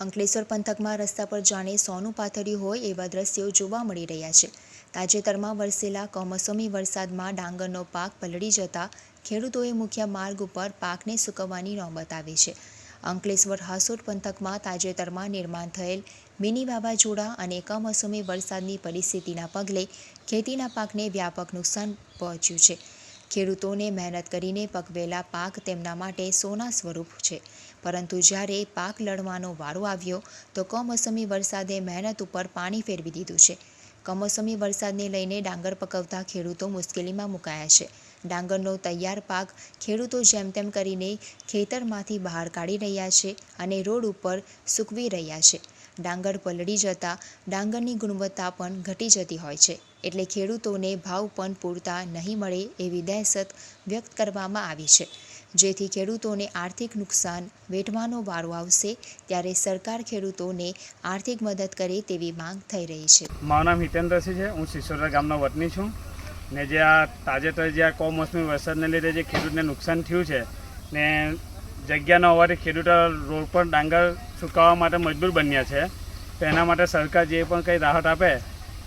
અંકલેશ્વર પંથકમાં રસ્તા પર જાણે સોનું પાથર્યું હોય એવા દ્રશ્યો જોવા મળી રહ્યા છે। તાજેતરમાં વરસેલા કમોસમી વરસાદમાં ડાંગરનો પાક પલળી જતા ખેડૂતોએ મુખ્ય માર્ગ ઉપર પાકને સૂકવવાની નોબત આવી છે। અંકલેશ્વર હાસોટ પંથકમાં તાજેતરમાં નિર્માણ થયેલ મિની વાવાઝોડા અને કમોસમી વરસાદની પરિસ્થિતિના પગલે ખેતીના પાકને વ્યાપક નુકસાન પહોંચ્યું છે। ખેડૂતોને મહેનત કરીને પકવેલા પાક તેમના માટે સોના સ્વરૂપ છે, પરંતુ જ્યારે પાક લણવાનો વારો આવ્યો તો કમોસમી વરસાદે મહેનત ઉપર પાણી ફેરવી દીધું છે। કમોસમી વરસાદને લઈને ડાંગર પકવતા ખેડૂતો મુશ્કેલીમાં મુકાયા છે। ડાંગરનો તૈયાર પાક ખેડૂતો જેમ તેમ કરીને ખેતરમાંથી બહાર કાઢી રહ્યા છે અને રોડ ઉપર સૂકવી રહ્યા છે। ડાંગર પલળી જતાં ડાંગરની ગુણવત્તા પણ ઘટી જતી હોય છે, એટલે ખેડૂતોને ભાવ પણ પૂરતા નહીં મળે એવી દહેશત વ્યક્ત કરવામાં આવી છે, જેથી ખેડૂતોને આર્થિક નુકસાન વેઠવાનો વારો આવશે ત્યારે સરકાર ખેડૂતોને આર્થિક મદદ કરે તેવી માંગ થઈ રહી છે। મારું નામ હિતેન્દ્રસિંહ છે। હું સિસોદરા ગામનો વતની છું ને જે આ તાજેતર જે આ કમોસમી વરસાદને લીધે જે ખેડૂતને નુકસાન થયું છે ને જગ્યાનો હોવાથી ખેડૂતો રોડ પર ડાંગર સુકાવવા માટે મજબૂર બન્યા છે, તો એના માટે સરકાર જે પણ કંઈ રાહત આપે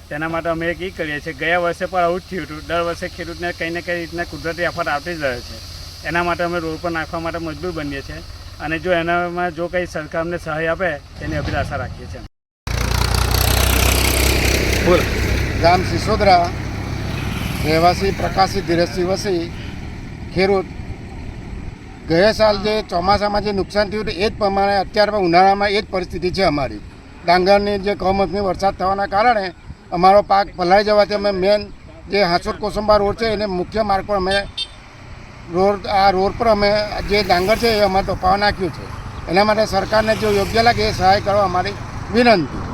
તેના માટે અમે એક એ કરીએ છીએ। ગયા વર્ષે પણ આવું જ થયું હતું। દર વર્ષે ખેડૂતને કંઈ ને કંઈ રીતના કુદરતી આફત આવતી જ રહે છે, એના માટે અમે રોડ પર નાખવા માટે મજબૂર બનીએ છીએ અને જો એનામાં જો કંઈ સરકાર અમને સહાય આપે તેની અભિલાષા રાખીએ છીએ। બોલ ગામ સિસોદરા, રહેવાસી પ્રકાશી ધીરજસિંહ વસી, ખેડૂત। ગયા સાલ જે ચોમાસામાં જે નુકસાન થયું હતું એ જ પ્રમાણે અત્યારે ઉનાળામાં એ જ પરિસ્થિતિ છે અમારી। ડાંગરની જે કમોસમી વરસાદ થવાના કારણે અમારો પાક પલાળી જવાથી અમે મેન જે હાસોટ કોસંબા રોડ છે એને મુખ્ય માર્ગ પર અમે રોડ પર અમે જે ડાંગર છે એ અમારે ટોપાવા નાખ્યું છે। એના માટે સરકારને જો યોગ્ય લાગે એ સહાય કરવા અમારી વિનંતી।